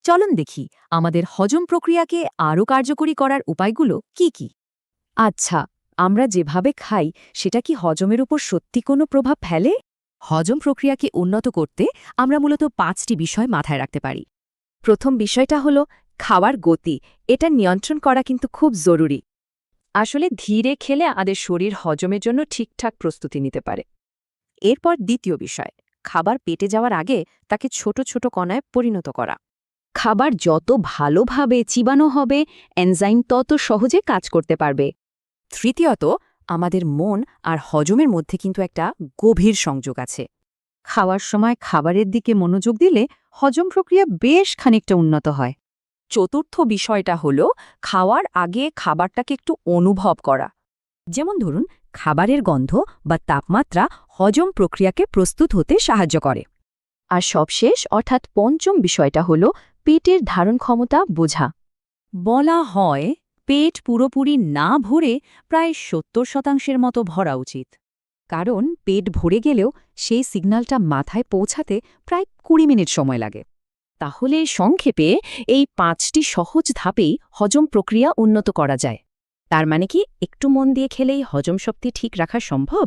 চলুন দেখি আমাদের হজম প্রক্রিয়াকে আরও কার্যকরী করার উপায়গুলো কি কি। আচ্ছা, আমরা যেভাবে খাই সেটা কি হজমের উপর সত্যি কোনো প্রভাব ফেলে? হজম প্রক্রিয়াকে উন্নত করতে আমরা মূলত 5টি বিষয় মাথায় রাখতে পারি। প্রথম বিষয়টা হলো খাওয়ার গতি। এটা নিয়ন্ত্রণ করা কিন্তু খুব জরুরি। আসলে ধীরে খেলে আমাদের শরীর হজমের জন্য ঠিকঠাক প্রস্তুতি নিতে পারে। এরপর দ্বিতীয় বিষয়, খাবার পেটে যাওয়ার আগে তাকে ছোট ছোট কণায় পরিণত করা। খাবার যত ভালোভাবে চিবানো হবে, এনজাইম তত সহজে কাজ করতে পারবে। তৃতীয়ত, আমাদের মন আর হজমের মধ্যে কিন্তু একটা গভীর সংযোগ আছে। খাওয়ার সময় খাবারের দিকে মনোযোগ দিলে হজম প্রক্রিয়া বেশ খানিকটা উন্নত হয়। চতুর্থ বিষয়টা হলো খাওয়ার আগে খাবারটাকে একটু অনুভব করা। যেমন ধরুন, খাবারের গন্ধ বা তাপমাত্রা হজম প্রক্রিয়াকে প্রস্তুত হতে সাহায্য করে। আর সবশেষ অর্থাৎ পঞ্চম বিষয়টা হলো পেটের ধারণ ক্ষমতা বোঝা। বলা হয় পেট পুরোপুরি না ভরে প্রায় 70% মতো ভরা উচিত। কারণ পেট ভরে গেলেও সেই সিগন্যালটা মাথায় পৌঁছাতে প্রায় 20 মিনিট সময় লাগে। তাহলে সংক্ষেপে এই 5টি সহজ ধাপেই হজম প্রক্রিয়া উন্নত করা যায়। তার মানে কি একটু মন দিয়ে খেলেই হজম শক্তি ঠিক রাখা সম্ভব?